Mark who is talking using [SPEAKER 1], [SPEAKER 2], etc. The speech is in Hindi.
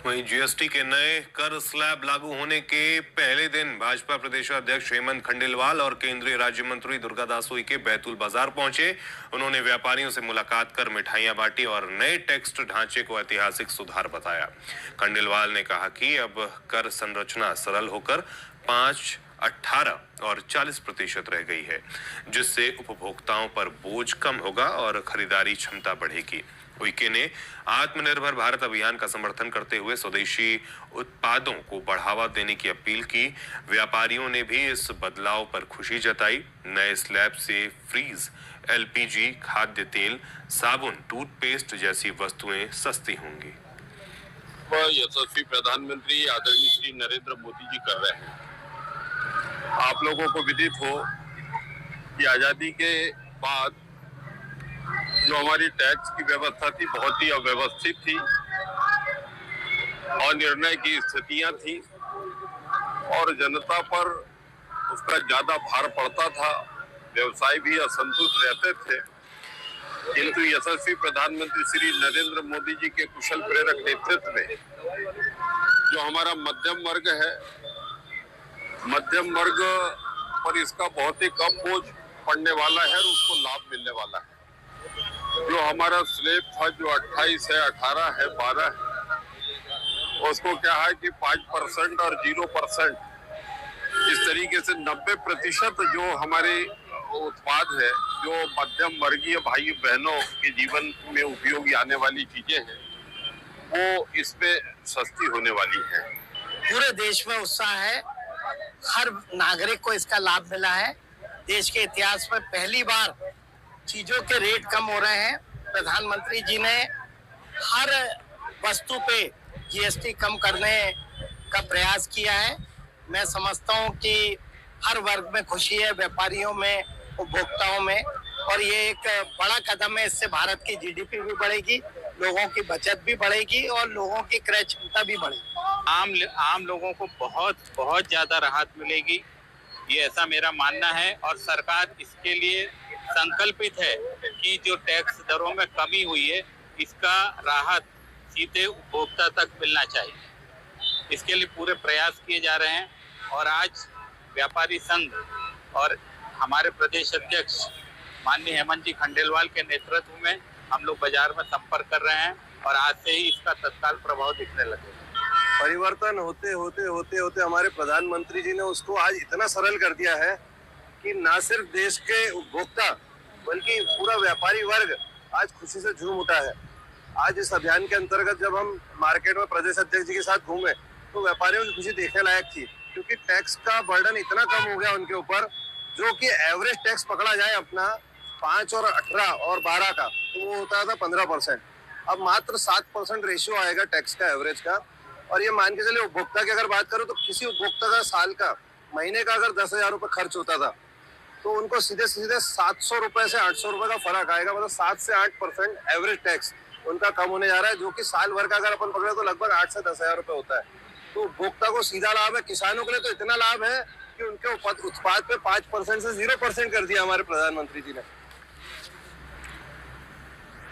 [SPEAKER 1] वहीं जीएसटी के नए कर स्लैब लागू होने के पहले दिन भाजपा प्रदेशाध्यक्ष हेमंत खंडेलवाल और केंद्रीय राज्य मंत्री दुर्गादास उइके बैतूल बाजार पहुंचे। उन्होंने व्यापारियों से मुलाकात कर मिठाइयां बांटी और नए टैक्स ढांचे को ऐतिहासिक सुधार बताया। खंडेलवाल ने कहा कि अब कर संरचना सरल होकर 5, 18 और 40% रह गई है, जिससे उपभोक्ताओं पर बोझ कम होगा और खरीदारी क्षमता बढ़ेगी। उइके ने आत्मनिर्भर भारत अभियान का समर्थन करते हुए स्वदेशी उत्पादों को बढ़ावा देने की अपील की। व्यापारियों ने भी इस बदलाव पर खुशी जताई। नए स्लैब से फ्रीज, एलपीजी, खाद्य तेल, साबुन, टूथपेस्ट जैसी वस्तुएं सस्ती होंगी।
[SPEAKER 2] यशस्वी प्रधानमंत्री आदरणीय श्री नरेंद्र मोदी जी कर रहे हैं। आप लोगों को विदित हो कि आजादी के बाद जो हमारी टैक्स की व्यवस्था थी बहुत ही अव्यवस्थित थी, अनिर्णय की स्थितियां थी और जनता पर उसका ज्यादा भार पड़ता था। व्यवसाय भी असंतुष्ट रहते थे, किंतु यशस्वी प्रधानमंत्री श्री नरेंद्र मोदी जी के कुशल प्रेरक नेतृत्व में जो हमारा मध्यम वर्ग है, मध्यम वर्ग पर इसका बहुत ही कम बोझ पड़ने वाला है और उसको लाभ मिलने वाला है। जो हमारा स्लैब था जो 28 है, 18 है, 12 है, उसको क्या है कि 5% और 0% इस तरीके से 90% जो हमारे उत्पाद है, जो मध्यम वर्गीय भाई बहनों के जीवन में उपयोगी आने वाली चीजें हैं, वो इसमें सस्ती होने वाली है।
[SPEAKER 3] पूरे देश में उत्साह है, हर नागरिक को इसका लाभ मिला है। देश के इतिहास में पहली बार चीजों के रेट कम हो रहे हैं। प्रधानमंत्री जी ने हर वस्तु पे जीएसटी कम करने का प्रयास किया है। मैं समझता हूँ कि हर वर्ग में खुशी है, व्यापारियों में, उपभोक्ताओं में, और ये एक बड़ा कदम है। इससे भारत की जीडीपी भी बढ़ेगी, लोगों की बचत भी बढ़ेगी और लोगों की क्रय क्षमता भी बढ़ेगी।
[SPEAKER 4] आम लोगों को बहुत ज्यादा राहत मिलेगी, ये ऐसा मेरा मानना है। और सरकार इसके लिए संकल्पित है कि जो टैक्स दरों में कमी हुई है, इसका राहत सीधे उपभोक्ता तक मिलना चाहिए। इसके लिए पूरे प्रयास किए जा रहे हैं और आज व्यापारी संघ और हमारे प्रदेश अध्यक्ष माननीय हेमंत जी खंडेलवाल के नेतृत्व में हम लोग बाजार में संपर्क कर रहे हैं और आज से ही इसका तत्काल प्रभाव दिखने लगेगा।
[SPEAKER 5] परिवर्तन होते होते हमारे प्रधानमंत्री जी ने उसको आज इतना सरल कर दिया है कि ना सिर्फ देश के उपभोक्ता बल्कि पूरा व्यापारी वर्ग आज खुशी से झूम उठा है। आज इस अभियान के अंतर्गत जब हम मार्केट में प्रदेश अध्यक्ष जी के साथ घूमे तो व्यापारियों की खुशी देखने लायक थी, क्योंकि टैक्स का बर्डन इतना कम हो गया उनके ऊपर। जो कि एवरेज टैक्स पकड़ा जाए अपना 5 और 18 और 12 का, तो वो होता था 15%। अब मात्र 7% रेशियो आएगा टैक्स का, एवरेज का। और ये मान के चलिए उपभोक्ता की अगर बात करूं तो किसी उपभोक्ता का साल का, महीने का अगर 10,000 रुपये खर्च होता था तो उनको सीधे सीधे 700 रुपए से 800 रुपए का फर्क आएगा। मतलब 7 से 8% एवरेज टैक्स उनका कम होने जा रहा है, जो कि साल भर का अगर अपन पकड़े तो लगभग 8 से 10,000 रुपए होता है। तो उपभोक्ता को सीधा लाभ है। किसानों के लिए तो इतना लाभ है कि उनके उत्पाद पे 5% से 0% कर दिया हमारे प्रधानमंत्री जी ने।